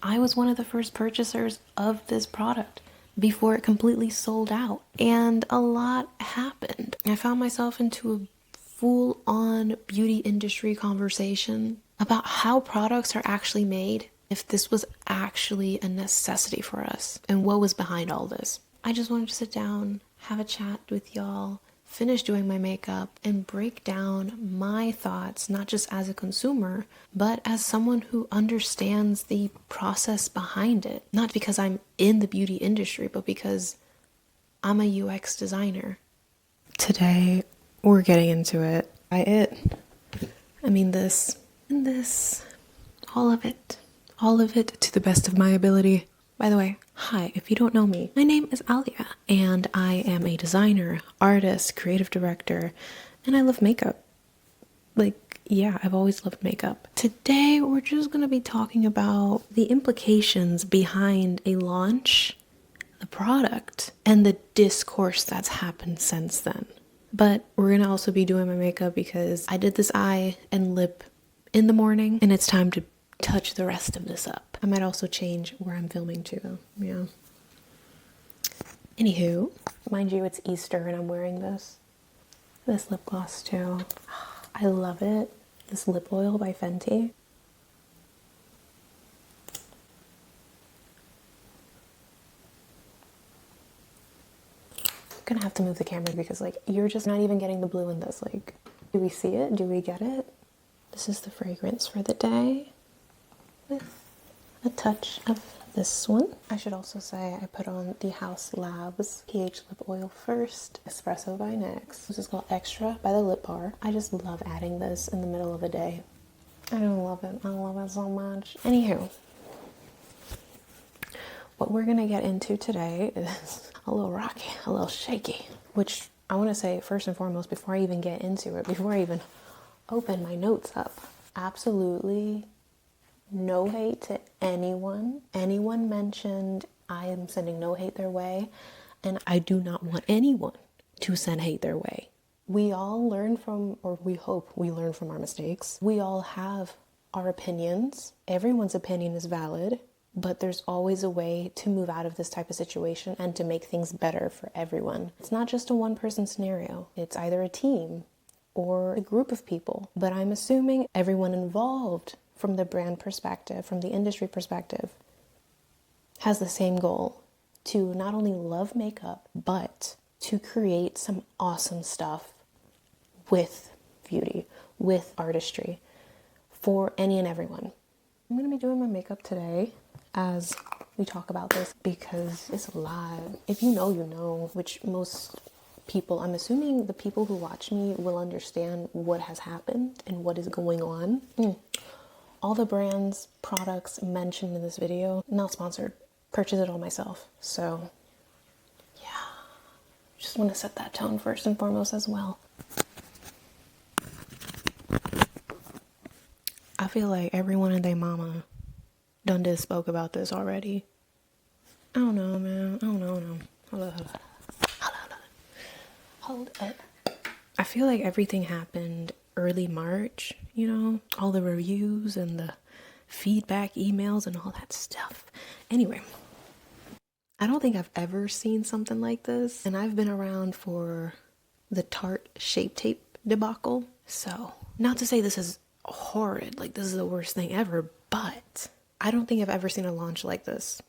I was one of the first purchasers of this product before it completely sold out. And a lot happened. I found myself into a full-on beauty industry conversation about how products are actually made, if this was actually a necessity for us, and what was behind all this. I just wanted to sit down, have a chat with y'all, finish doing my makeup, and break down my thoughts, not just as a consumer, but as someone who understands the process behind it. Not because I'm in the beauty industry, but because I'm a UX designer. Today, we're getting into it. I mean this, and this, all of it to the best of my ability. By the way, hi, if you don't know me, my name is Alia, and I am a designer, artist, creative director, and I love makeup. Like, yeah, I've always loved makeup. Today, we're just gonna be talking about the implications behind a launch, the product, and the discourse that's happened since then. But we're gonna also be doing my makeup because I did this eye and lip in the morning, and it's time to touch the rest of this up. I might also change where I'm filming to, yeah. Anywho, mind you, it's Easter and I'm wearing this lip gloss too. I love it. This lip oil by Fenty. I'm gonna have to move the camera because like you're just not even getting the blue in this. Like, do we see it? Do we get it? This is the fragrance for the day, with a touch of this one. I should also say I put on the Haus Labs pH lip oil first, Espresso by NYX. This is called Extra by the Lip Bar. I just love adding this in the middle of a day. I love it. I love it so much. Anywho, what we're gonna get into today is a little rocky, a little shaky, which I want to say first and foremost, before I even get into it, before I even open my notes up, absolutely no hate to anyone. Anyone mentioned, I am sending no hate their way, and I do not want anyone to send hate their way. We all learn from, or we hope we learn from our mistakes. We all have our opinions. Everyone's opinion is valid, but there's always a way to move out of this type of situation and to make things better for everyone. It's not just a one-person scenario. It's either a team or a group of people, but I'm assuming everyone involved from the brand perspective, from the industry perspective, has the same goal: to not only love makeup, but to create some awesome stuff with beauty, with artistry, for any and everyone. I'm gonna be doing my makeup today as we talk about this because it's a lot. If you know, you know, which most people, I'm assuming the people who watch me will understand what has happened and what is going on. All the brands, products mentioned in this video, not sponsored, purchase it all myself. So yeah, just want to set that tone first and foremost as well. I feel like everyone and their mama done did spoke about this already. I don't know, man. I don't know. Hold up. I feel like everything happened early March, you know, all the reviews and the feedback emails and all that stuff. Anyway, I don't think I've ever seen something like this, and I've been around for the Tarte Shape Tape debacle. So, not to say this is horrid, like this is the worst thing ever, but I don't think I've ever seen a launch like this.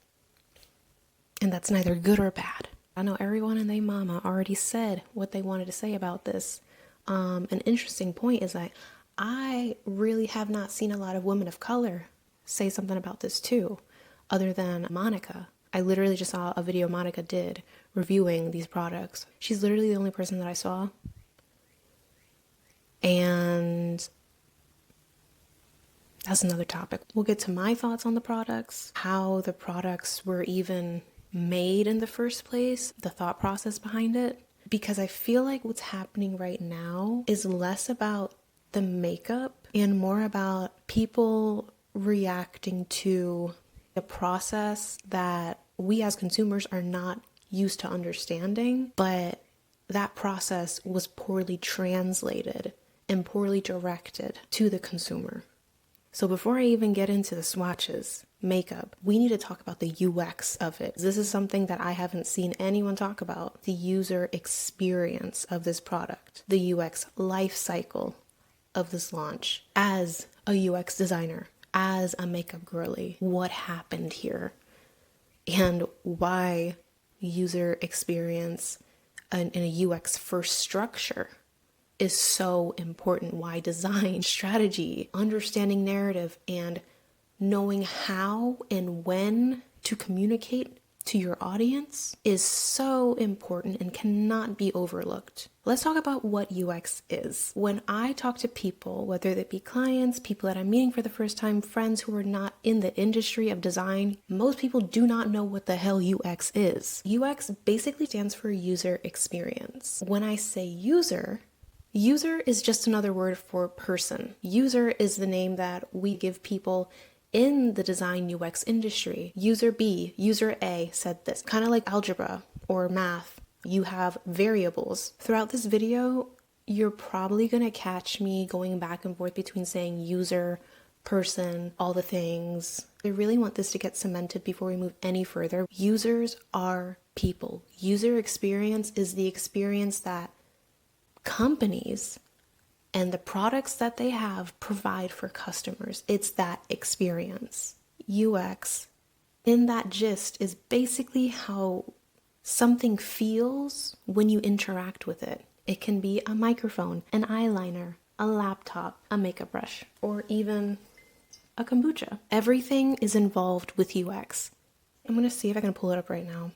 And that's neither good or bad. I know everyone and their mama already said what they wanted to say about this. An interesting point is that I really have not seen a lot of women of color say something about this too, other than Monica. I literally just saw a video Monica did reviewing these products. She's literally the only person that I saw. And that's another topic. We'll get to my thoughts on the products, how the products were even made in the first place, the thought process behind it. Because I feel like what's happening right now is less about the makeup and more about people reacting to a process that we as consumers are not used to understanding, but that process was poorly translated and poorly directed to the consumer. So before I even get into the swatches, makeup, we need to talk about the UX of it. This is something that I haven't seen anyone talk about. The user experience of this product, the UX life cycle of this launch. As a UX designer, as a makeup girly, what happened here? And why user experience in a UX first structure is so important. Why design, strategy, understanding narrative, and knowing how and when to communicate to your audience is so important and cannot be overlooked. Let's talk about what UX is. When I talk to people, whether they be clients, people that I'm meeting for the first time, friends who are not in the industry of design, most people do not know what the hell UX is. UX basically stands for user experience. When I say user is just another word for person. User is the name that we give people in the design UX industry. User B, user A said this. Kind of like algebra or math, you have variables. Throughout this video, you're probably gonna catch me going back and forth between saying user, person, all the things. I really want this to get cemented before we move any further. Users are people. User experience is the experience that companies and the products that they have provide for customers. It's that experience. UX, in that gist, is basically how something feels when you interact with it. It can be a microphone, an eyeliner, a laptop, a makeup brush, or even a kombucha. Everything is involved with UX. I'm gonna see if I can pull it up right now.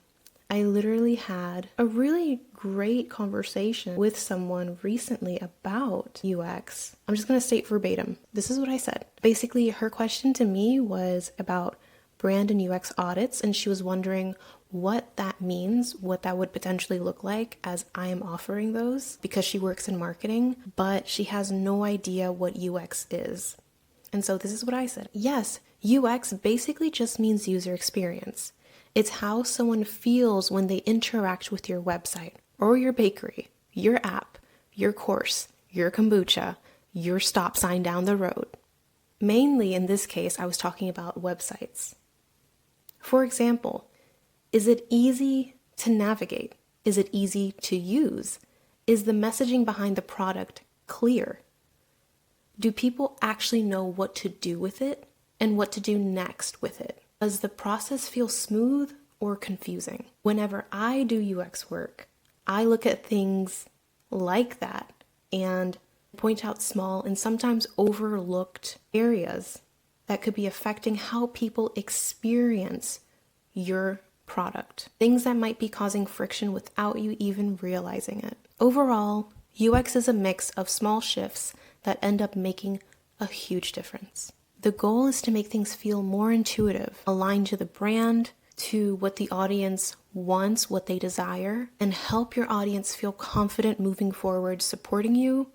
I literally had a really great conversation with someone recently about UX. I'm just going to state verbatim. This is what I said. Basically, her question to me was about brand and UX audits, and she was wondering what that means, what that would potentially look like as I am offering those, because she works in marketing, but she has no idea what UX is. And so this is what I said. Yes, UX basically just means user experience. It's how someone feels when they interact with your website or your bakery, your app, your course, your kombucha, your stop sign down the road. Mainly in this case, I was talking about websites. For example, is it easy to navigate? Is it easy to use? Is the messaging behind the product clear? Do people actually know what to do with it and what to do next with it? Does the process feel smooth or confusing? Whenever I do UX work, I look at things like that and point out small and sometimes overlooked areas that could be affecting how people experience your product. Things that might be causing friction without you even realizing it. Overall, UX is a mix of small shifts that end up making a huge difference. The goal is to make things feel more intuitive, aligned to the brand, to what the audience wants, what they desire, and help your audience feel confident moving forward, supporting you,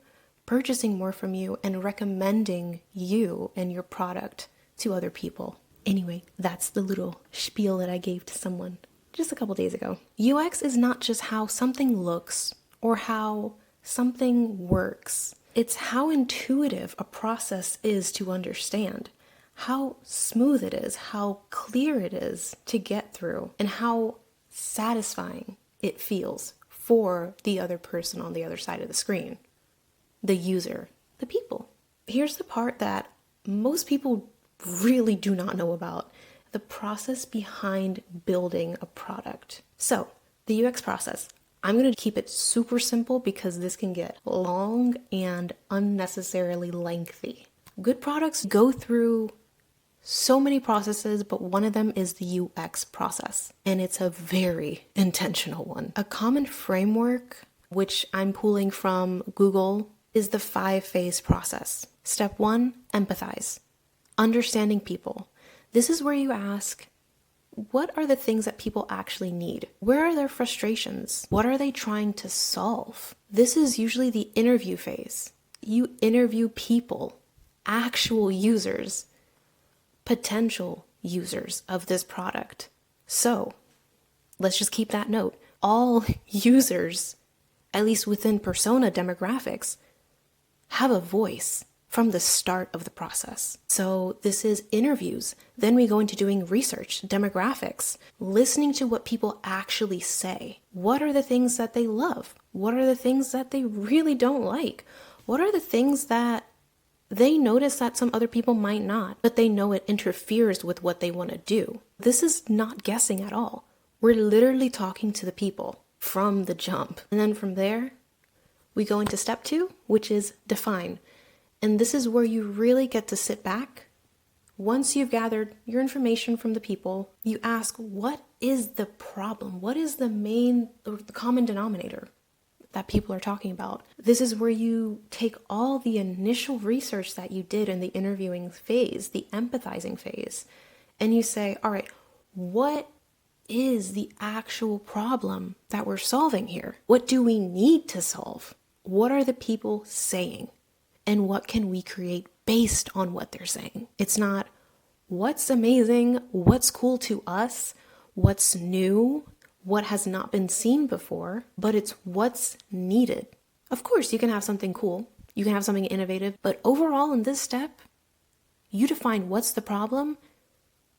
purchasing more from you, and recommending you and your product to other people. Anyway, that's the little spiel that I gave to someone just a couple days ago. UX is not just how something looks or how something works. It's how intuitive a process is to understand, how smooth it is, how clear it is to get through, and how satisfying it feels for the other person on the other side of the screen, the user, the people. Here's the part that most people really do not know about, the process behind building a product. So, the UX process. I'm going to keep it super simple because this can get long and unnecessarily lengthy. Good products go through so many processes, but one of them is the UX process, and it's a very intentional one. A common framework, which I'm pulling from Google, is the 5-phase process. Step 1, empathize. Understanding people. This is where you ask, what are the things that people actually need? Where are their frustrations? What are they trying to solve? This is usually the interview phase. You interview people, actual users, potential users of this product. So let's just keep that note. All users, at least within persona demographics, have a voice. from the start of the process. So this is interviews. Then we go into doing research, demographics, listening to what people actually say. What are the things that they love? What are the things that they really don't like? What are the things that they notice that some other people might not, but they know it interferes with what they want to do? This is not guessing at all. We're literally talking to the people from the jump. And then from there, we go into step 2, which is define. And this is where you really get to sit back. Once you've gathered your information from the people, you ask, what is the problem? What is the main, or the common denominator that people are talking about? This is where you take all the initial research that you did in the interviewing phase, the empathizing phase, and you say, all right, what is the actual problem that we're solving here? What do we need to solve? What are the people saying? And what can we create based on what they're saying? It's not what's amazing, what's cool to us, what's new, what has not been seen before, but it's what's needed. Of course, you can have something cool, you can have something innovative, but overall in this step, you define what's the problem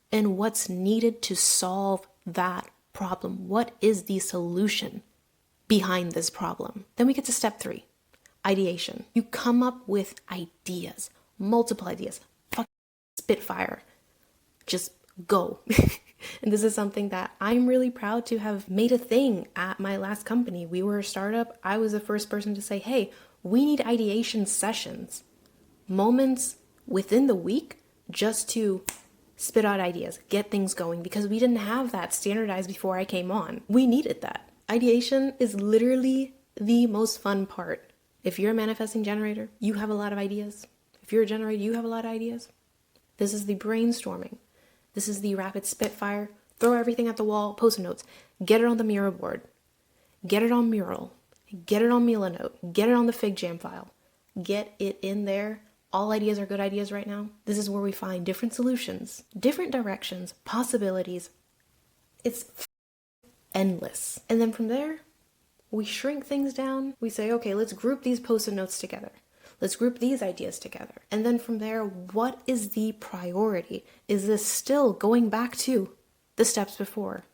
and what's needed to solve that problem. What is the solution behind this problem? Then we get to step 3. Ideation. You come up with ideas, multiple ideas, spitfire, just go. And this is something that I'm really proud to have made a thing at my last company. We were a startup. I was the first person to say, hey, we need ideation sessions, moments within the week just to spit out ideas, get things going, because we didn't have that standardized before I came on. We needed that. Ideation is literally the most fun part. If you're a manifesting generator, you have a lot of ideas. If you're a generator, you have a lot of ideas. This is the brainstorming. This is the rapid spitfire. Throw everything at the wall, post-it notes. Get it on the Miro board. Get it on Mural. Get it on Milanote. Get it on the Fig Jam file. Get it in there. All ideas are good ideas right now. This is where we find different solutions, different directions, possibilities. It's endless. And then from there, we shrink things down. We say, okay, let's group these post-it notes together. Let's group these ideas together. And then from there, what is the priority? Is this still going back to the steps before,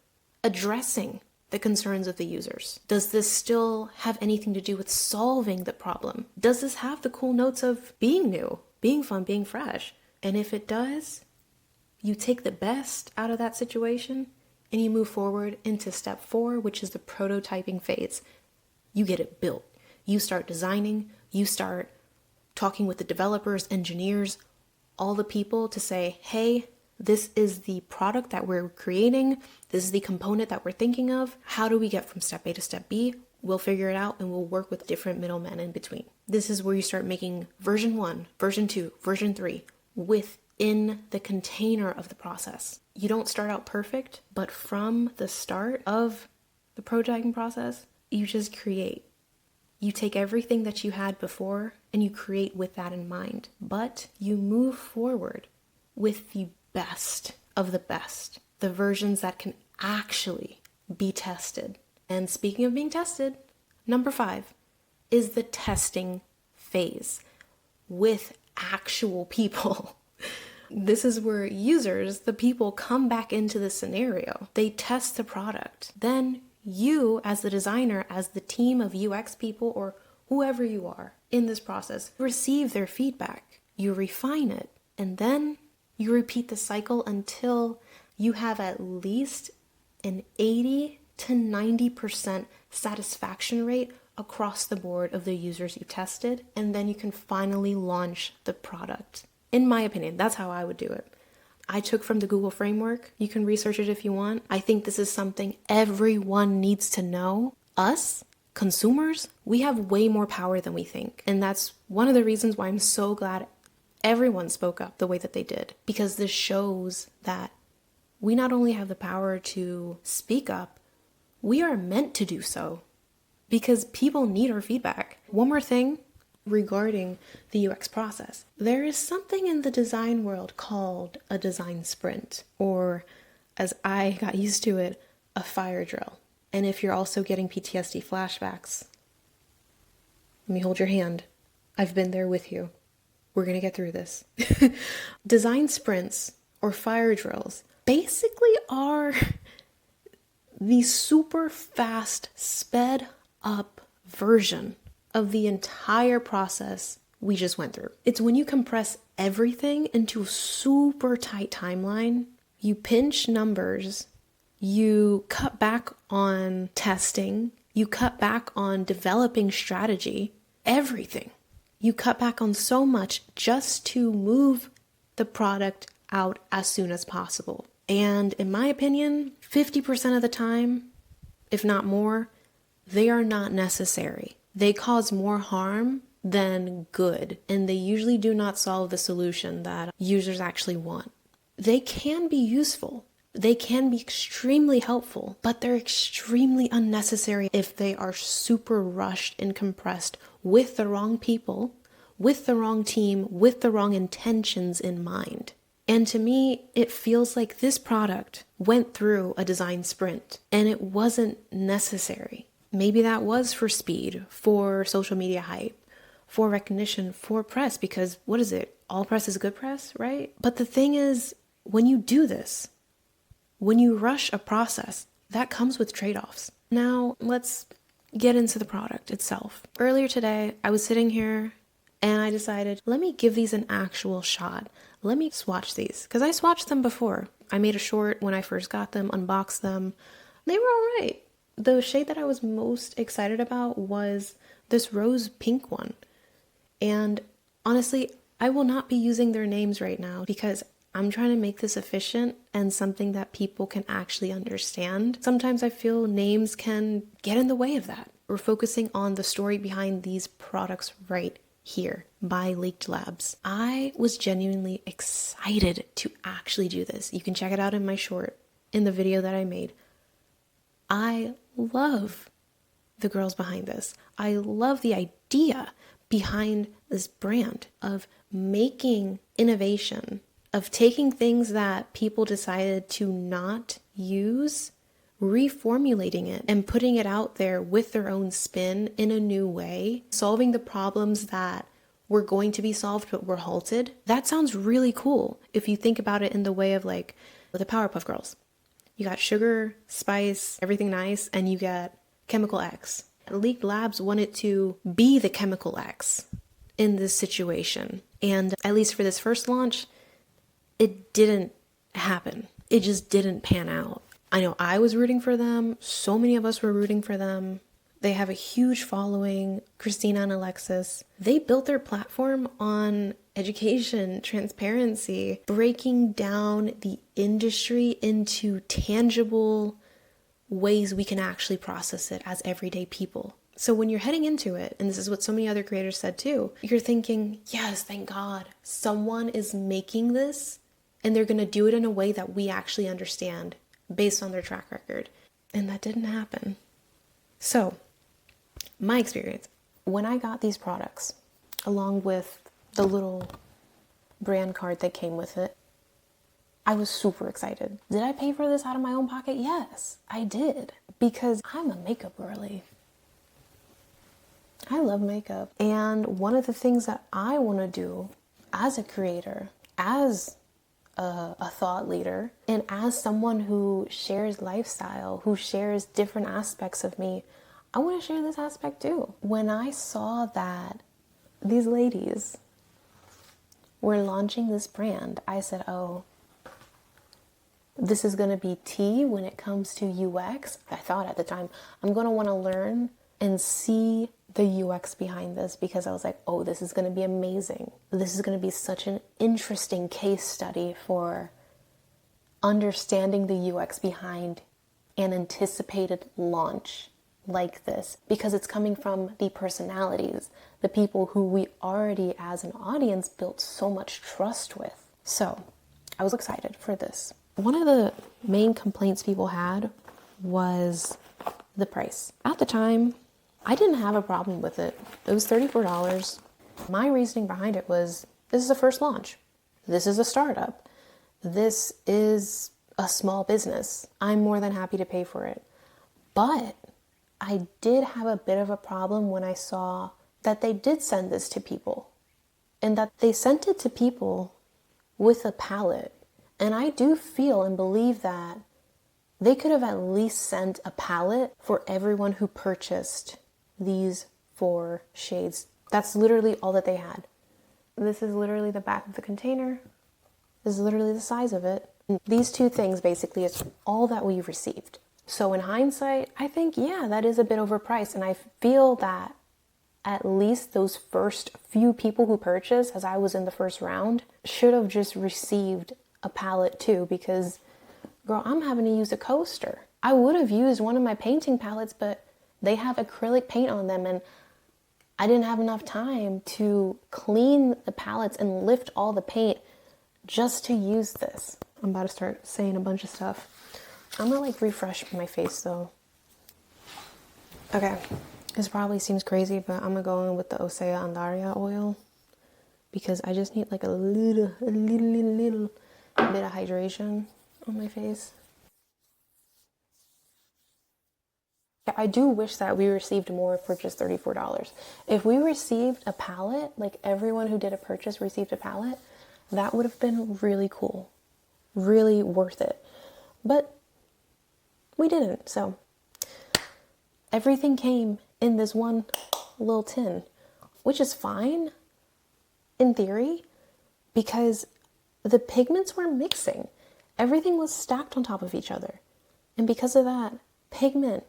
addressing the concerns of the users? Does this still have anything to do with solving the problem? Does this have the cool notes of being new, being fun, being fresh? And if it does, you take the best out of that situation and you move forward into step 4, which is the prototyping phase. You get it built. You start designing. You start talking with the developers, engineers, all the people to say, hey, this is the product that we're creating. This is the component that we're thinking of. How do we get from step A to step B? We'll figure it out and we'll work with different middlemen in between. This is where you start making version 1, version 2, version 3 within the container of the process. You don't start out perfect, but from the start of the prototyping process, you just create. You take everything that you had before and you create with that in mind, but you move forward with the best of the best, the versions that can actually be tested. And speaking of being tested, number 5 is the testing phase with actual people. This is where users, the people, come back into the scenario. They test the product. Then you, as the designer, as the team of UX people or whoever you are in this process, receive their feedback. You refine it, and then you repeat the cycle until you have at least an 80 to 90% satisfaction rate across the board of the users you tested, and then you can finally launch the product. In my opinion, that's how I would do it. I took from the Google framework. You can research it if you want. I think this is something everyone needs to know. Us, consumers, we have way more power than we think. And that's one of the reasons why I'm so glad everyone spoke up the way that they did. Because this shows that we not only have the power to speak up, we are meant to do so. Because people need our feedback. One more thing regarding the UX process. There is something in the design world called a design sprint, or as I got used to it, a fire drill. And if you're also getting PTSD flashbacks, let me hold your hand. I've been there with you. We're gonna get through this. Design sprints or fire drills basically are the super fast, sped up version of the entire process we just went through. It's when you compress everything into a super tight timeline, you pinch numbers, you cut back on testing, you cut back on developing strategy, everything. You cut back on so much just to move the product out as soon as possible. And in my opinion, 50% of the time, if not more, they are not necessary. They cause more harm than good, and they usually do not solve the solution that users actually want. They can be useful. They can be extremely helpful, but they're extremely unnecessary if they are super rushed and compressed with the wrong people, with the wrong team, with the wrong intentions in mind. And to me, it feels like this product went through a design sprint and it wasn't necessary. Maybe that was for speed, for social media hype, for recognition, for press, because what is it? All press is good press, right? But the thing is, when you do this, when you rush a process, that comes with trade-offs. Now, let's get into the product itself. Earlier today, I was sitting here and I decided, let me give these an actual shot. Let me swatch these, because I swatched them before. I made a short when I first got them, unboxed them. They were all right. The shade that I was most excited about was this rose pink one. And honestly, I will not be using their names right now because I'm trying to make this efficient and something that people can actually understand. Sometimes I feel names can get in the way of that. We're focusing on the story behind these products right here by Leakedlabs. I was genuinely excited to actually do this. You can check it out in my short, in the video that I made. I love the girls behind this. I love the idea behind this brand of making innovation, of taking things that people decided to not use, reformulating it and putting it out there with their own spin in a new way, solving the problems that were going to be solved but were halted. That sounds really cool if you think about it in the way of like the Powerpuff Girls. You got sugar, spice, everything nice, and you get chemical X. Leakedlabs wanted to be the chemical X in this situation. And at least for this first launch, it didn't happen. It just didn't pan out. I know I was rooting for them. So many of us were rooting for them. They have a huge following. Christina and Alexis. They built their platform on education, transparency, breaking down the industry into tangible ways we can actually process it as everyday people. So when you're heading into it, and this is what so many other creators said too, you're thinking, yes, thank God, someone is making this and they're going to do it in a way that we actually understand based on their track record. And that didn't happen. So my experience, when I got these products, along with the little brand card that came with it, I was super excited. Did I pay for this out of my own pocket? Yes, I did. Because I'm a makeup girly. I love makeup. And one of the things that I want to do as a creator, as a thought leader, and as someone who shares lifestyle, who shares different aspects of me, I want to share this aspect too. When I saw that these ladies were launching this brand, I said, oh, this is going to be tea when it comes to UX. I thought at the time, I'm going to want to learn and see the UX behind this, because I was like, oh, this is going to be amazing. This is going to be such an interesting case study for understanding the UX behind an anticipated launch like this, because it's coming from the personalities, the people who we already as an audience built so much trust with. So I was excited for this. One of the main complaints people had was the price. At the time, I didn't have a problem with it. It was $34. My reasoning behind it was, this is a first launch. This is a startup. This is a small business. I'm more than happy to pay for it. But I did have a bit of a problem when I saw that they did send this to people and that they sent it to people with a palette. And I do feel and believe that they could have at least sent a palette for everyone who purchased these 4 shades. That's literally all that they had. This is literally the back of the container. This is literally the size of it. And these 2 things basically is all that we received. So in hindsight, I think, yeah, that is a bit overpriced. And I feel that at least those first few people who purchased, as I was in the first round, should have just received a palette too, because girl, I'm having to use a coaster. I would have used one of my painting palettes, but they have acrylic paint on them and I didn't have enough time to clean the palettes and lift all the paint just to use this. I'm about to start saying a bunch of stuff. I'm gonna like refresh my face though. Okay, this probably seems crazy, but I'm gonna go in with the Osea Andaria oil because I just need like a little bit of hydration on my face. I do wish that we received more for just $34. If we received a palette, like everyone who did a purchase received a palette, that would have been really cool, really worth it. But we didn't, so everything came in this one little tin, which is fine in theory because the pigments were mixing. Everything was stacked on top of each other. And because of that, pigment,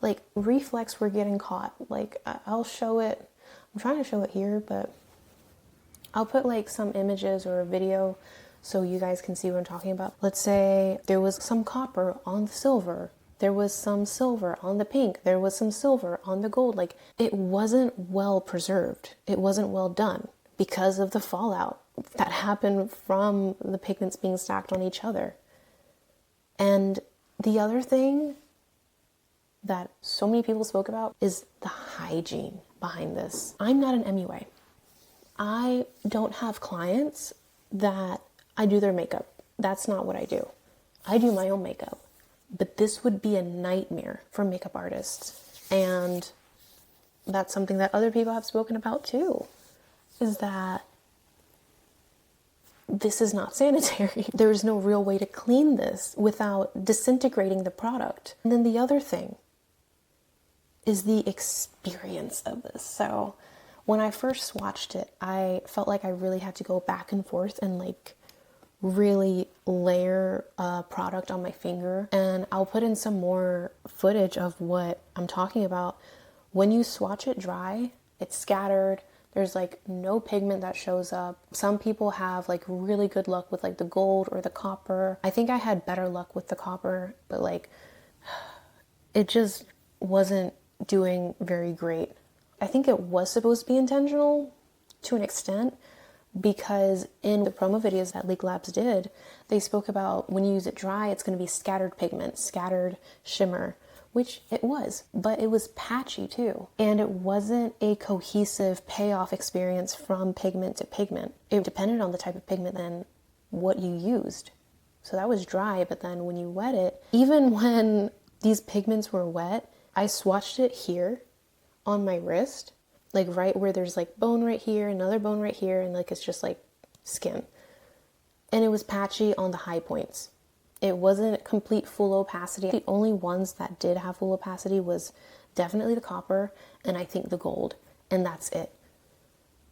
like reflex were getting caught. Like I'll show it. I'm trying to show it here, but I'll put like some images or a video so you guys can see what I'm talking about. Let's say there was some copper on the silver. There was some silver on the pink. There was some silver on the gold. Like it wasn't well preserved. It wasn't well done because of the fallout that happened from the pigments being stacked on each other. And the other thing that so many people spoke about is the hygiene behind this. I'm not an MUA. I don't have clients that I do their makeup. That's not what I do. I do my own makeup. But this would be a nightmare for makeup artists. And that's something that other people have spoken about too, is that this is not sanitary. There is no real way to clean this without disintegrating the product. And then the other thing is the experience of this. So when I first swatched it, I felt like I really had to go back and forth and like really layer a product on my finger. And I'll put in some more footage of what I'm talking about. When you swatch it dry, it's scattered. There's like no pigment that shows up. Some people have like really good luck with like the gold or the copper. I think I had better luck with the copper, but like it just wasn't doing very great. I think it was supposed to be intentional to an extent because in the promo videos that Leakedlabs did, they spoke about when you use it dry, it's going to be scattered pigment, scattered shimmer, which it was, but it was patchy too. And it wasn't a cohesive payoff experience from pigment to pigment. It depended on the type of pigment and what you used. So that was dry, but then when you wet it, even when these pigments were wet, I swatched it here on my wrist, like right where there's like bone right here, another bone right here, and like it's just like skin. And it was patchy on the high points. It wasn't complete full opacity. The only ones that did have full opacity was definitely the copper and I think the gold, and that's it.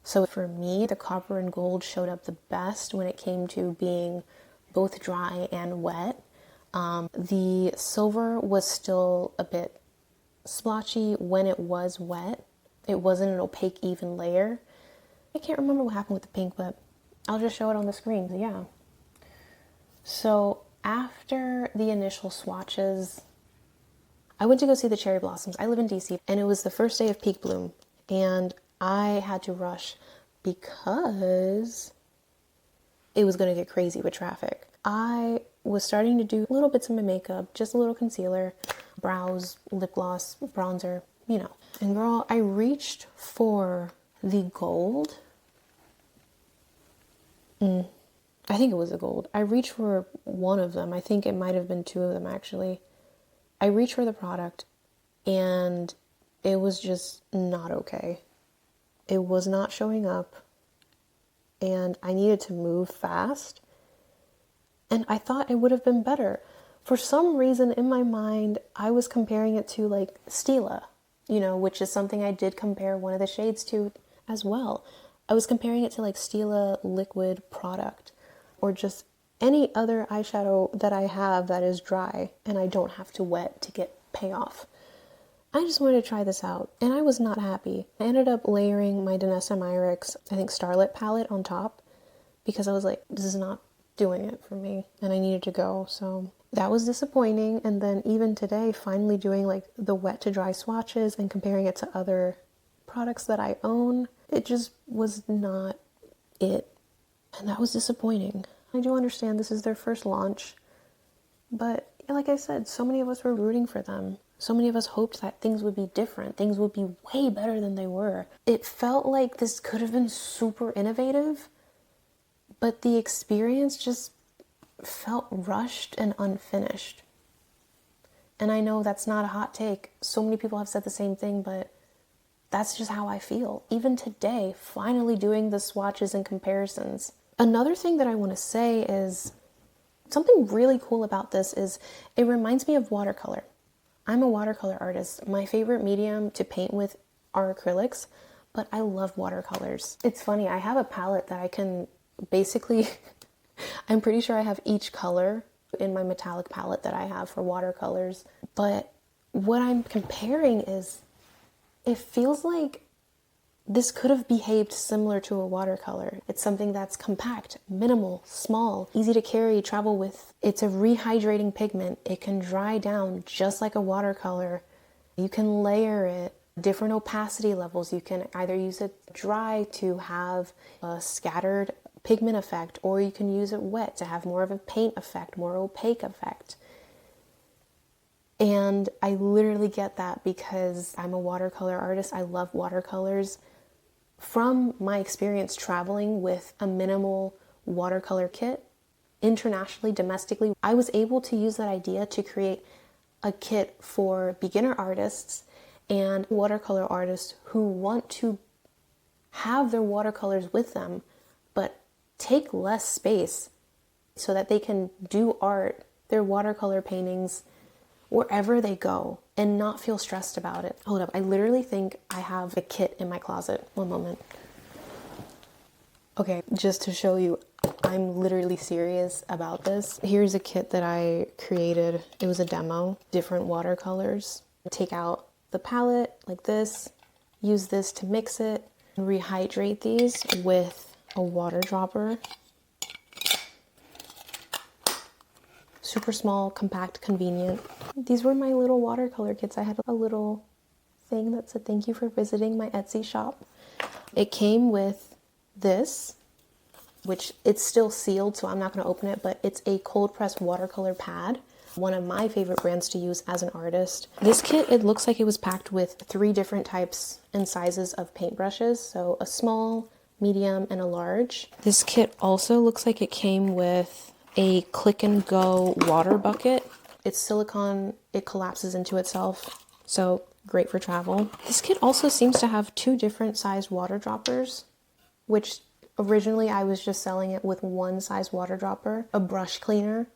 So for me, the copper and gold showed up the best when it came to being both dry and wet. The silver was still a bit splotchy when it was wet. It wasn't an opaque even layer. I can't remember what happened with the pink, but I'll just show it on the screen. Yeah. So after the initial swatches, I went to go see the cherry blossoms. I live in DC and it was the first day of peak bloom and I had to rush because it was going to get crazy with traffic. I was starting to do little bits of my makeup, just a little concealer, brows, lip gloss, bronzer, you know. And girl, I reached for the gold. I think it was the gold. I reached for one of them. I think it might have been 2 of them actually. I reached for the product and it was just not okay. It was not showing up, and I needed to move fast. And I thought it would have been better. For some reason in my mind, I was comparing it to like Stila, you know, which is something I did compare one of the shades to as well. I was comparing it to like Stila liquid product, or just any other eyeshadow that I have that is dry and I don't have to wet to get payoff. I just wanted to try this out, and I was not happy. I ended up layering my Danessa Myricks, I think Starlit palette on top, because I was like, this is not doing it for me, and I needed to go. So that was disappointing. And then even today, finally doing like the wet to dry swatches and comparing it to other products that I own, it just was not it. And that was disappointing. I do understand this is their first launch, but like I said, so many of us were rooting for them. So many of us hoped that things would be different. Things would be way better than they were. It felt like this could have been super innovative, but the experience just felt rushed and unfinished. And I know that's not a hot take. So many people have said the same thing, but that's just how I feel. Even today, finally doing the swatches and comparisons. Another thing that I want to say is something really cool about this is it reminds me of watercolor. I'm a watercolor artist. My favorite medium to paint with are acrylics, but I love watercolors. It's funny, I have a palette that I can basically, I'm pretty sure I have each color in my metallic palette that I have for watercolors. But what I'm comparing is, it feels like this could have behaved similar to a watercolor. It's something that's compact, minimal, small, easy to carry, travel with. It's a rehydrating pigment. It can dry down just like a watercolor. You can layer it, different opacity levels. You can either use it dry to have a scattered pigment effect, or you can use it wet to have more of a paint effect, more opaque effect. And I literally get that because I'm a watercolor artist. I love watercolors. From my experience traveling with a minimal watercolor kit, internationally, domestically, I was able to use that idea to create a kit for beginner artists and watercolor artists who want to have their watercolors with them, but take less space so that they can do art, their watercolor paintings, wherever they go and not feel stressed about it. Hold up, I literally think I have a kit in my closet. One moment. Okay, just to show you, I'm literally serious about this. Here's a kit that I created. It was a demo, different watercolors. Take out the palette like this, use this to mix it, rehydrate these with a water dropper. Super small, compact, convenient. These were my little watercolor kits. I had a little thing that said thank you for visiting my Etsy shop. It came with this, which it's still sealed, so I'm not going to open it, but it's a cold press watercolor pad. One of my favorite brands to use as an artist. This kit, it looks like it was packed with 3 different types and sizes of paintbrushes. So a small, medium, and a large. This kit also looks like it came with a click and go water bucket. It's silicone, it collapses into itself, so great for travel. This kit also seems to have 2 different sized water droppers, which originally I was just selling it with one size water dropper, a brush cleaner.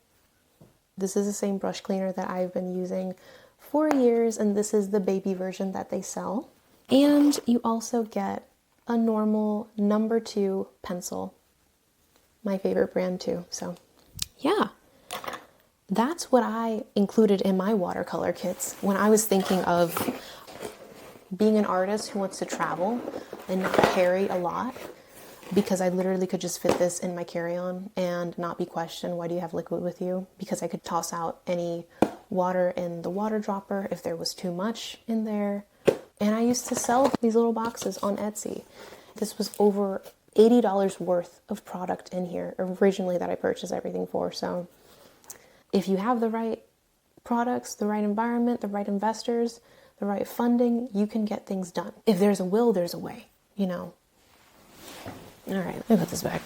This is the same brush cleaner that I've been using for years, and this is the baby version that they sell. And you also get a normal number 2 pencil, my favorite brand too, so yeah, that's what I included in my watercolor kits when I was thinking of being an artist who wants to travel and not carry a lot, because I literally could just fit this in my carry-on and not be questioned, why do you have liquid with you? Because I could toss out any water in the water dropper if there was too much in there. And I used to sell these little boxes on Etsy. This was over $80 worth of product in here originally that I purchased everything for. So if you have the right products, the right environment, the right investors, the right funding, you can get things done. If there's a will, there's a way, you know. All right, let me put this back.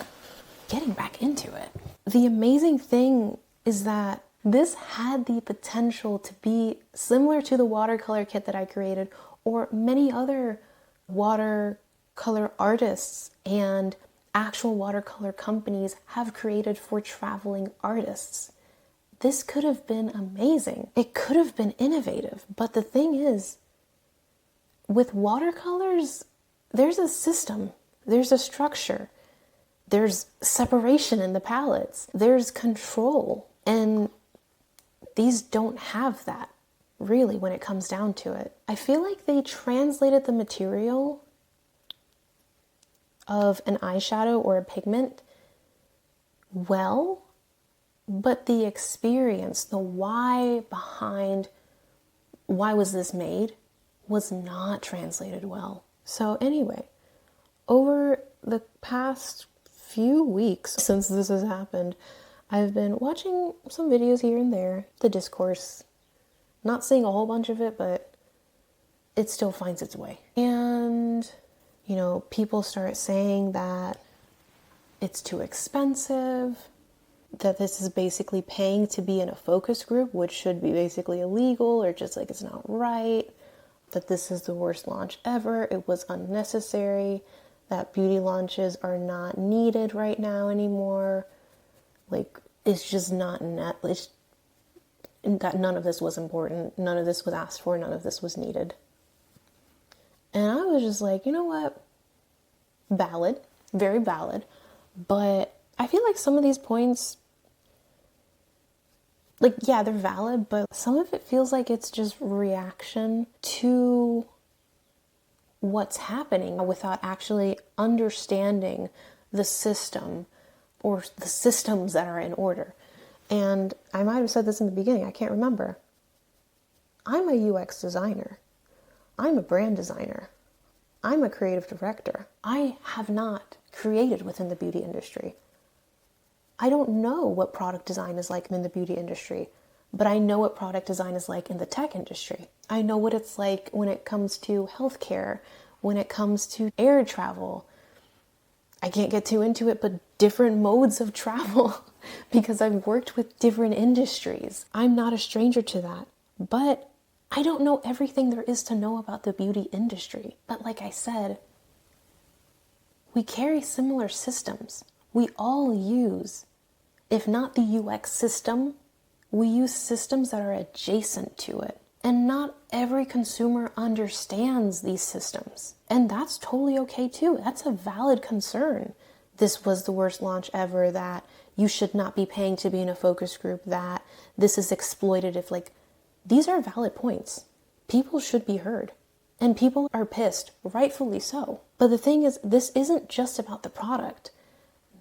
Getting back into it. The amazing thing is that this had the potential to be similar to the watercolor kit that I created, or many other water watercolor artists and actual watercolor companies have created for traveling artists. This could have been amazing. It could have been innovative. But the thing is, with watercolors, there's a system, there's a structure, there's separation in the palettes, there's control. And these don't have that, really, when it comes down to it. I feel like they translated the material of an eyeshadow or a pigment well, but the experience, the why behind why was this made, was not translated well. So anyway, over the past few weeks since this has happened, I've been watching some videos here and there, the discourse, not seeing a whole bunch of it, but it still finds its way. And, you know, people start saying that it's too expensive, that this is basically paying to be in a focus group, which should be basically illegal, or just like it's not right, that this is the worst launch ever, it was unnecessary, that beauty launches are not needed right now anymore. Like, it's just not that none of this was important, none of this was asked for, none of this was needed. And I was just like, you know what? Valid, very valid. But I feel like some of these points, like, yeah, they're valid, but some of it feels like it's just reaction to what's happening without actually understanding the system or the systems that are in order. And I might have said this in the beginning, I can't remember. I'm a UX designer. I'm a brand designer. I'm a creative director. I have not created within the beauty industry. I don't know what product design is like in the beauty industry, but I know what product design is like in the tech industry. I know what it's like when it comes to healthcare, when it comes to air travel. I can't get too into it, but different modes of travel because I've worked with different industries. I'm not a stranger to that, but I don't know everything there is to know about the beauty industry. But like I said, we carry similar systems. We all use, if not the UX system, we use systems that are adjacent to it. And not every consumer understands these systems. And that's totally okay too. That's a valid concern. This was the worst launch ever, that you should not be paying to be in a focus group, that this is exploitative. Like, these are valid points. People should be heard. And people are pissed, rightfully so. But the thing is, this isn't just about the product.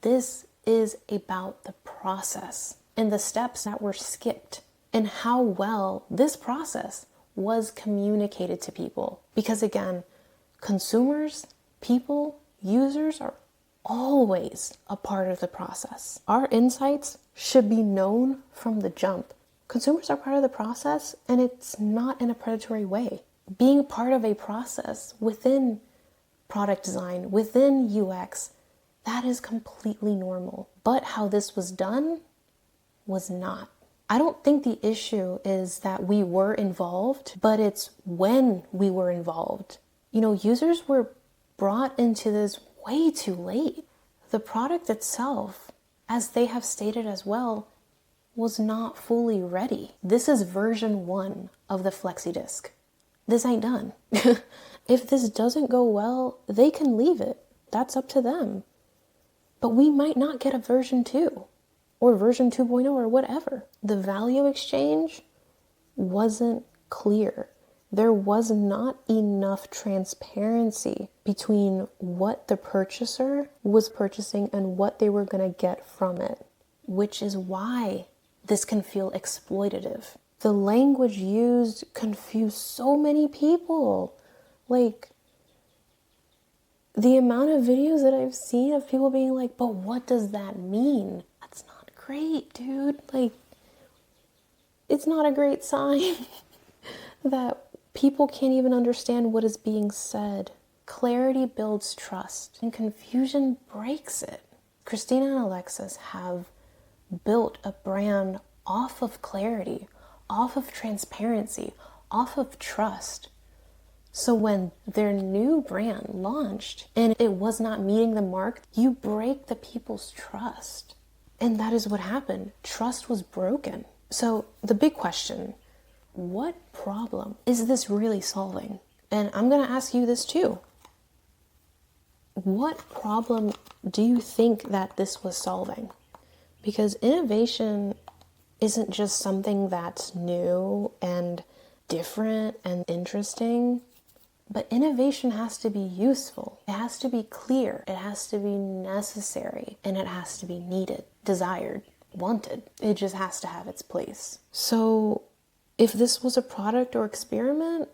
This is about the process and the steps that were skipped and how well this process was communicated to people. Because again, consumers, people, users are always a part of the process. Our insights should be known from the jump. Consumers are part of the process, and it's not in a predatory way. Being a part of a process within product design, within UX, that is completely normal. But how this was done was not. I don't think the issue is that we were involved, but it's when we were involved. You know, users were brought into this way too late. The product itself, as they have stated as well, was not fully ready. This is version 1 of the flexidisk. This ain't done. If this doesn't go well, they can leave it. That's up to them. But we might not get a version 2 or version 2.0 or whatever. The value exchange wasn't clear. There was not enough transparency between what the purchaser was purchasing and what they were going to get from it, which is why this can feel exploitative. The language used confused so many people. Like, the amount of videos that I've seen of people being like, but what does that mean? That's not great, dude. Like, it's not a great sign that people can't even understand what is being said. Clarity builds trust, and confusion breaks it. Christina and Alexis have built a brand off of clarity, off of transparency, off of trust. So when their new brand launched and it was not meeting the mark, you break the people's trust. And that is what happened. Trust was broken. So the big question, what problem is this really solving? And I'm going to ask you this too. What problem do you think that this was solving? Because innovation isn't just something that's new and different and interesting, but innovation has to be useful. It has to be clear. It has to be necessary. And it has to be needed, desired, wanted. It just has to have its place. So if this was a product or experiment,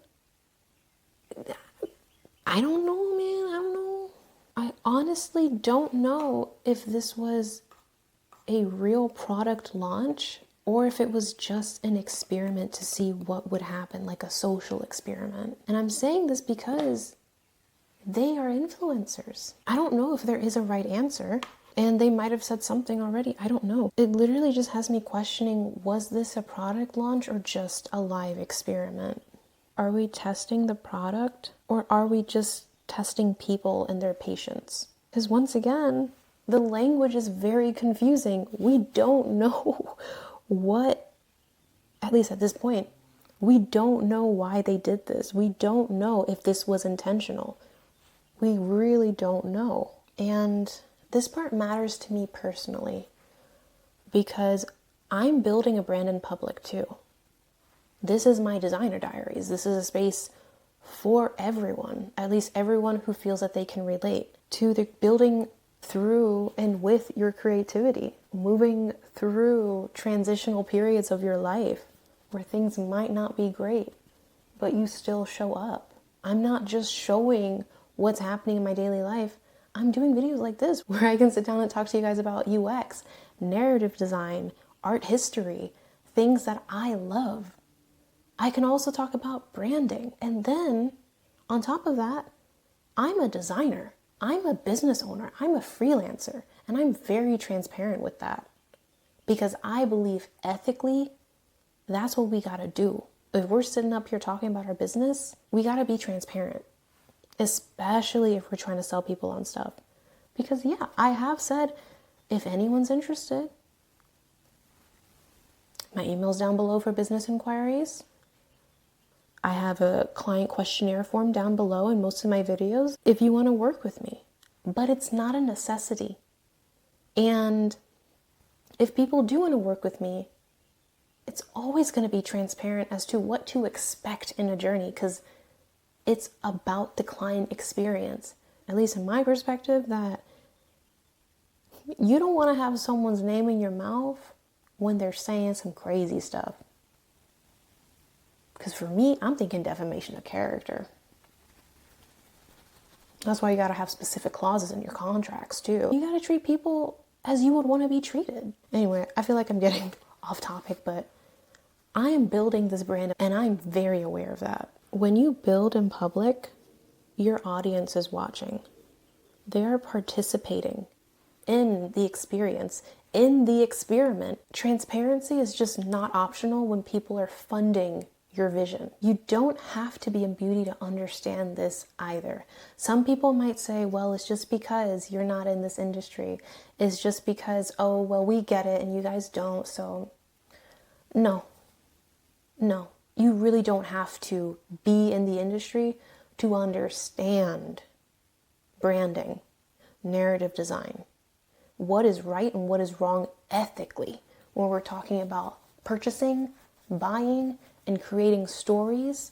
I don't know, man. I don't know. I honestly don't know if this was a real product launch or if it was just an experiment to see what would happen, like a social experiment. And I'm saying this because they are influencers. I don't know if there is a right answer, and they might have said something already. I don't know. It literally just has me questioning, was this a product launch or just a live experiment? Are we testing the product or are we just testing people and their patience? Because once again, the language is very confusing. We don't know what, at least at this point, we don't know why they did this. We don't know if this was intentional. We really don't know. And this part matters to me personally because I'm building a brand in public too. This is my designer diaries. This is a space for everyone, at least everyone who feels that they can relate to the building through and with your creativity, moving through transitional periods of your life where things might not be great, but you still show up. I'm not just showing what's happening in my daily life. I'm doing videos like this where I can sit down and talk to you guys about UX, narrative design, art history, things that I love. I can also talk about branding. And then on top of that, I'm a designer. I'm a business owner. I'm a freelancer. And I'm very transparent with that because I believe ethically that's what we got to do. If we're sitting up here talking about our business, we got to be transparent, especially if we're trying to sell people on stuff. Because yeah, I have said, if anyone's interested, my email's down below for business inquiries. I have a client questionnaire form down below in most of my videos if you want to work with me. But it's not a necessity. And if people do want to work with me, it's always going to be transparent as to what to expect in a journey because it's about the client experience. At least in my perspective, that you don't want to have someone's name in your mouth when they're saying some crazy stuff. Because for me, I'm thinking defamation of character. That's why you got to have specific clauses in your contracts too. You got to treat people as you would want to be treated. Anyway, I feel like I'm getting off topic, but I am building this brand and I'm very aware of that. When you build in public, your audience is watching. They are participating in the experience, in the experiment. Transparency is just not optional when people are funding your vision. You don't have to be a beauty to understand this either. Some people might say, well, it's just because you're not in this industry. It's just because, oh, well, we get it and you guys don't. So no, you really don't have to be in the industry to understand branding, narrative design, what is right and what is wrong ethically when we're talking about purchasing, buying, and creating stories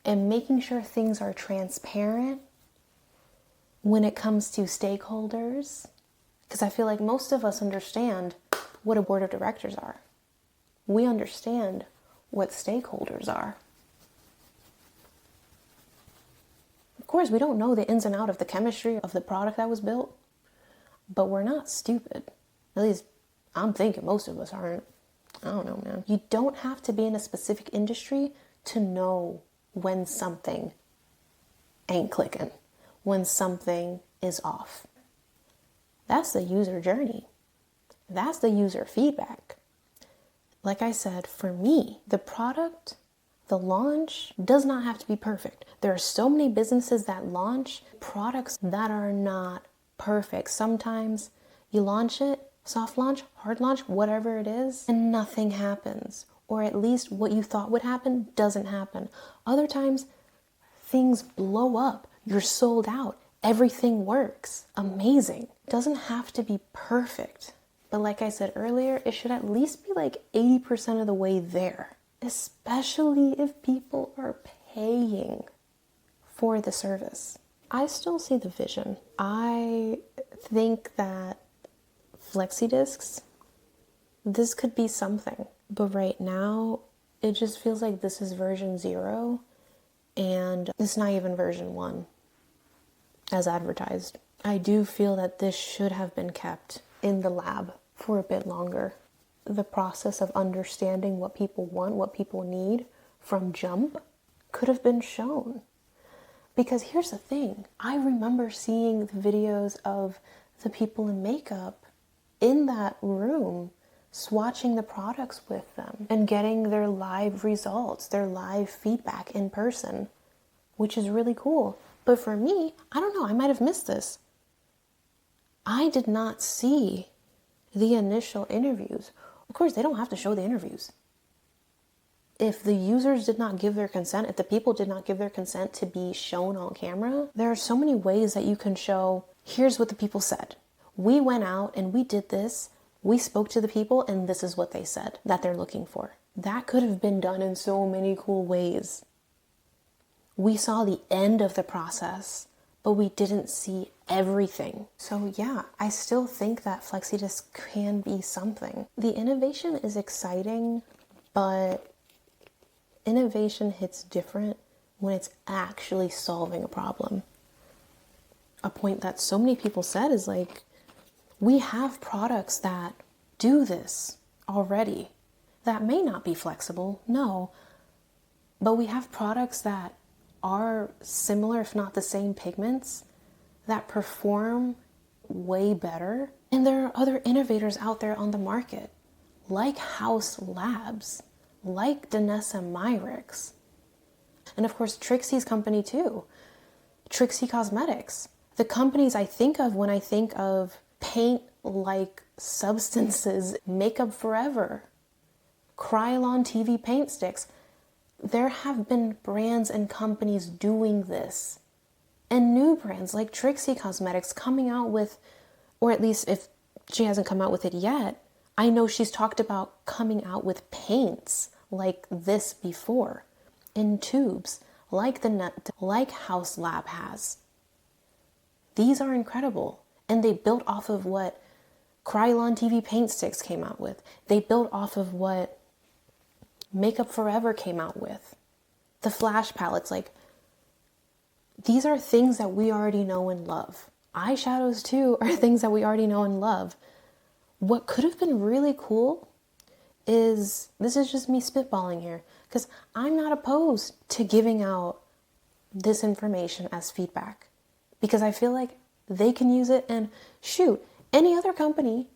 and making sure things are transparent when it comes to stakeholders. Because I feel like most of us understand what a board of directors are. We understand what stakeholders are. Of course, we don't know the ins and outs of the chemistry of the product that was built, but we're not stupid. At least I'm thinking most of us aren't. I don't know, man. You don't have to be in a specific industry to know when something ain't clicking, when something is off. That's the user journey. That's the user feedback. Like I said, for me, the product The launch does not have to be perfect. There are so many businesses that launch products that are not perfect. Sometimes you launch it, soft launch, hard launch, whatever it is, and nothing happens. Or at least what you thought would happen doesn't happen. Other times, things blow up. You're sold out. Everything works. Amazing. It doesn't have to be perfect. But like I said earlier, it should at least be like 80% of the way there. Especially if people are paying for the service. I still see the vision. I think that flexidisks, this could be something. But right now, it just feels like this is version 0 and it's not even version 1 as advertised. I do feel that this should have been kept in the lab for a bit longer. The process of understanding what people want, what people need from jump could have been shown. Because here's the thing, I remember seeing the videos of the people in makeup in that room swatching the products with them and getting their live results, their live feedback in person, which is really cool. But for me, I don't know, I might have missed this. I did not see the initial interviews. Of course, they don't have to show the interviews. If the users did not give their consent, if the people did not give their consent to be shown on camera, there are so many ways that you can show, here's what the people said. We went out and we did this. We spoke to the people and this is what they said that they're looking for. That could have been done in so many cool ways. We saw the end of the process, but we didn't see everything. So yeah, I still think that FlexiDisk can be something. The innovation is exciting, but innovation hits different when it's actually solving a problem. A point that so many people said is like, we have products that do this already. That may not be flexible, no, but we have products that are similar, if not the same pigments, that perform way better. And there are other innovators out there on the market, like Haus Labs, like Danessa Myricks, and of course Trixie's company too, Trixie Cosmetics. The companies I think of when I think of paint-like substances, Makeup Forever, Krylon TV paint sticks. There have been brands and companies doing this. And new brands like Trixie Cosmetics coming out with, or at least if she hasn't come out with it yet, I know she's talked about coming out with paints like this before, in tubes, like Haus Lab has. These are incredible. And they built off of what Krylon TV paint sticks came out with. They built off of what Makeup Forever came out with. The flash palettes, like, these are things that we already know and love. Eyeshadows too are things that we already know and love. What could have been really cool is, this is just me spitballing here, because I'm not opposed to giving out this information as feedback, because I feel like they can use it, and shoot, any other company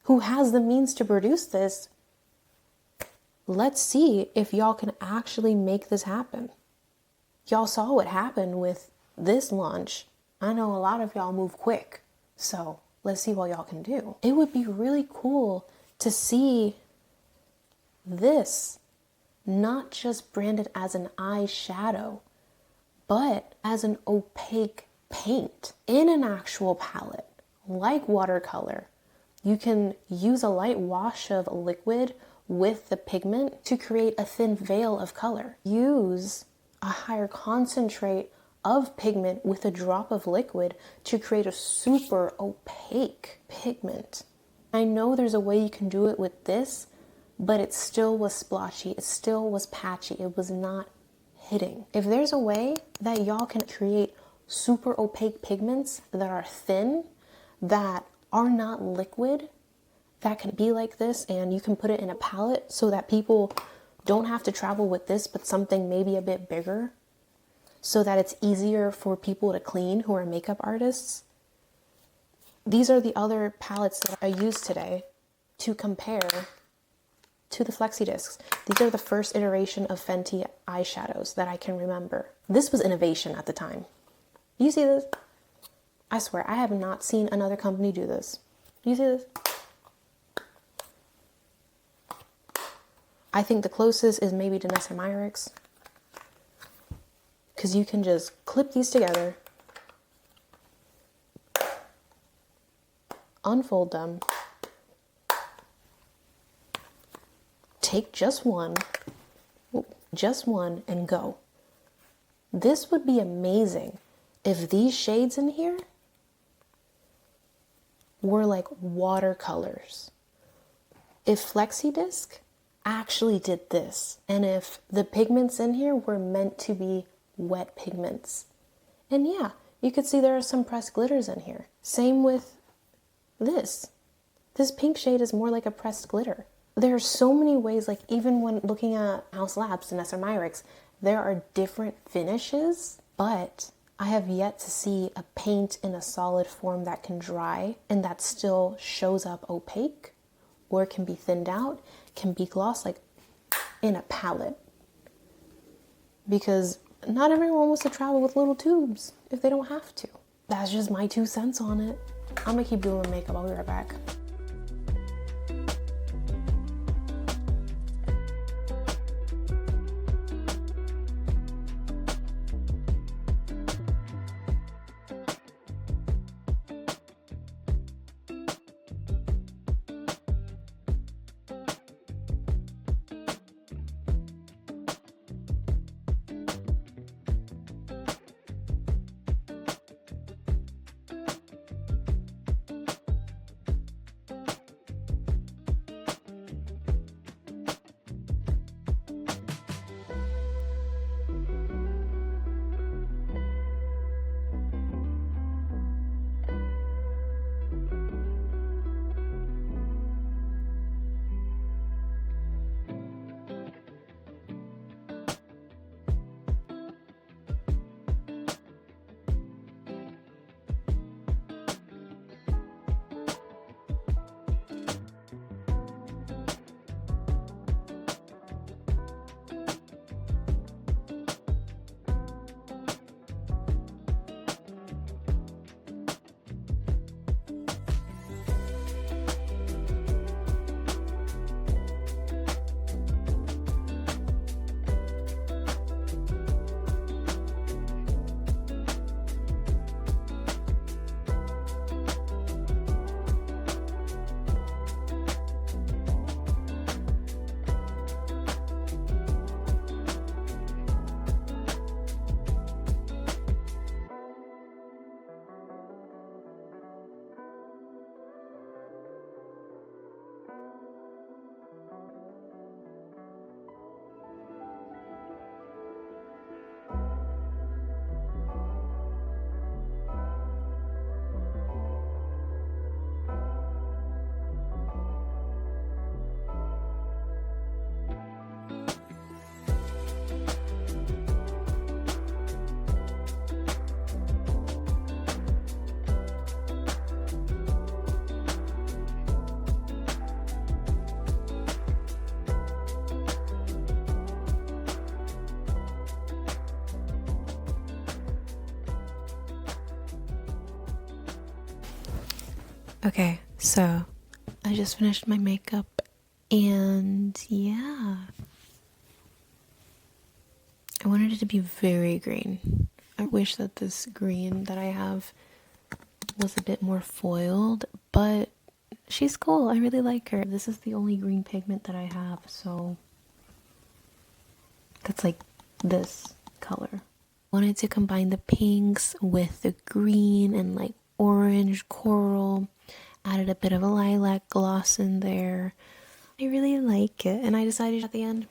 who has the means to produce this, let's see if y'all can actually make this happen. Y'all saw what happened with this launch. I know a lot of y'all move quick, so let's see what y'all can do. It would be really cool to see this not just branded as an eyeshadow, but as an opaque paint in an actual palette, like watercolor. You can use a light wash of liquid with the pigment to create a thin veil of color. Use a higher concentrate of pigment with a drop of liquid to create a super opaque pigment. I know there's a way you can do it with this, but it still was splotchy, it still was patchy, it was not hitting. If there's a way that y'all can create super opaque pigments that are thin, that are not liquid, that can be like this, and you can put it in a palette so that people don't have to travel with this, but something maybe a bit bigger, so that it's easier for people to clean who are makeup artists. These are the other palettes that I used today to compare to the flexidisks. These are the first iteration of Fenty eyeshadows that I can remember. This was innovation at the time. You see this? I swear, I have not seen another company do this. You see this? I think the closest is maybe Danessa Myricks, because you can just clip these together, unfold them, take just one, and go. This would be amazing if these shades in here were like watercolors. If flexidisc actually did this, and if the pigments in here were meant to be wet pigments. And yeah, you could see there are some pressed glitters in here. Same with this. This pink shade is more like a pressed glitter. There are so many ways, like even when looking at Haus Labs and Danessa Myricks, there are different finishes, but I have yet to see a paint in a solid form that can dry and that still shows up opaque, or can be thinned out, can be glossed like in a palette. Because not everyone wants to travel with little tubes if they don't have to. That's just my 2 cents on it. I'm gonna keep doing makeup. I'll be right back. Okay, so I just finished my makeup and yeah, I wanted it to be very green. I wish that this green that I have was a bit more foiled, but she's cool. I really like her. This is the only green pigment that I have, so that's like this color. Wanted to combine the pinks with the green and like orange coral. Added a bit of a lilac gloss in there. I really like it, and I decided at the end,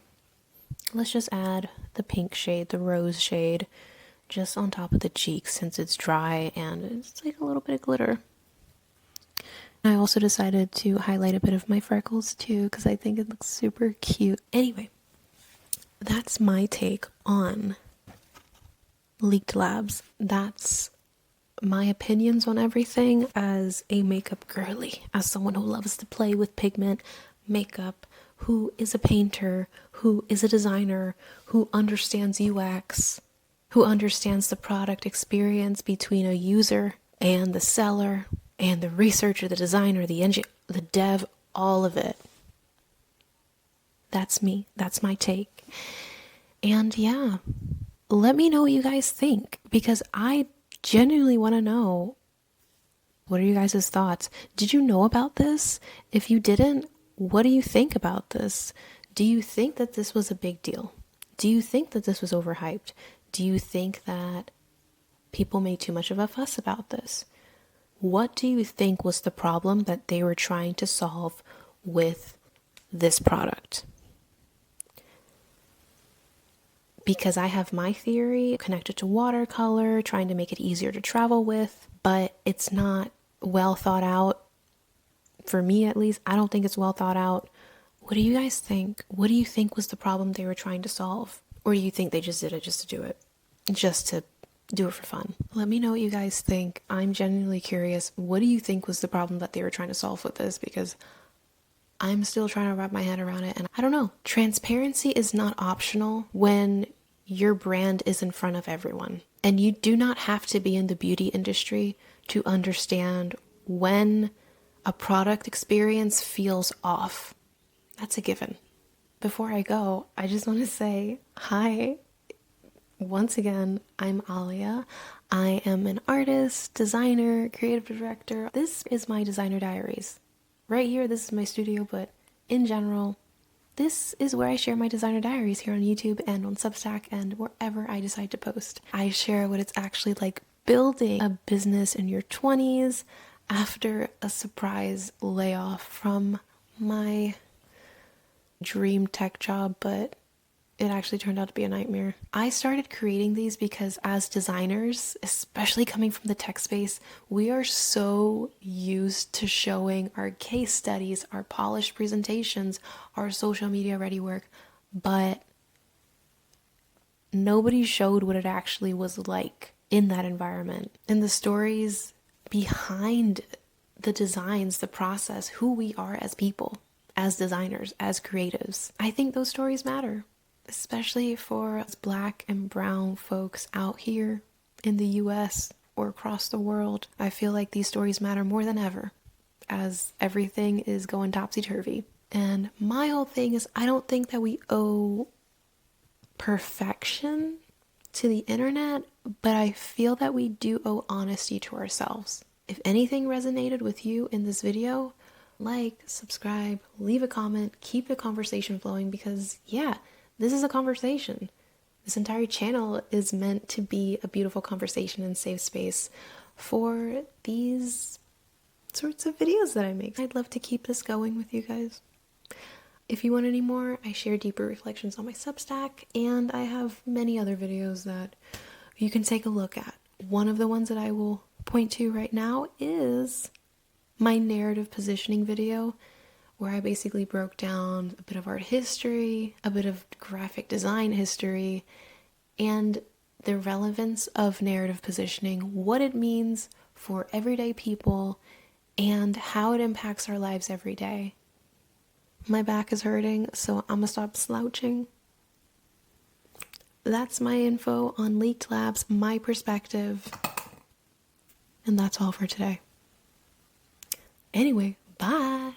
let's just add the pink shade, the rose shade, just on top of the cheeks since it's dry and it's like a little bit of glitter. I also decided to highlight a bit of my freckles too because I think it looks super cute. Anyway, that's my take on Leakedlabs. That's my opinions on everything as a makeup girly, as someone who loves to play with pigment, makeup, who is a painter, who is a designer, who understands UX, who understands the product experience between a user and the seller and the researcher, the designer, the engineer, the dev, all of it. That's me. That's my take. And yeah, let me know what you guys think, because I genuinely want to know, what are you guys' thoughts? Did you know about this? If you didn't, what do you think about this? Do you think that this was a big deal? Do you think that this was overhyped? Do you think that people made too much of a fuss about this? What do you think was the problem that they were trying to solve with this product? Because I have my theory connected to watercolor, trying to make it easier to travel with, but it's not well thought out. For me, at least, I don't think it's well thought out. What do you guys think? What do you think was the problem they were trying to solve? Or do you think they just did it just to do it? Just to do it for fun? Let me know what you guys think. I'm genuinely curious. What do you think was the problem that they were trying to solve with this? Because I'm still trying to wrap my head around it, and I don't know. Transparency is not optional when your brand is in front of everyone. And you do not have to be in the beauty industry to understand when a product experience feels off. That's a given. Before I go, I just want to say hi. Once again, I'm Alia. I am an artist, designer, creative director. This is my designer diaries. Right here, this is my studio, but in general, this is where I share my designer diaries here on YouTube and on Substack and wherever I decide to post. I share what it's actually like building a business in your 20s after a surprise layoff from my dream tech job, but it actually turned out to be a nightmare. I started creating these because as designers, especially coming from the tech space, we are so used to showing our case studies, our polished presentations, our social media ready work, but nobody showed what it actually was like in that environment. And the stories behind the designs, the process, who we are as people, as designers, as creatives. I think those stories matter, especially for us Black and brown folks out here in the US or across the world. I feel like these stories matter more than ever as everything is going topsy-turvy. And my whole thing is, I don't think that we owe perfection to the internet, but I feel that we do owe honesty to ourselves. If anything resonated with you in this video, like, subscribe, leave a comment, keep the conversation flowing, because yeah, this is a conversation. This entire channel is meant to be a beautiful conversation and safe space for these sorts of videos that I make. I'd love to keep this going with you guys. If you want any more, I share deeper reflections on my Substack, and I have many other videos that you can take a look at. One of the ones that I will point to right now is my narrative positioning video, where I basically broke down a bit of art history, a bit of graphic design history, and the relevance of narrative positioning, what it means for everyday people, and how it impacts our lives every day. My back is hurting, so I'm gonna stop slouching. That's my info on Leakedlabs, my perspective, and that's all for today. Anyway, bye!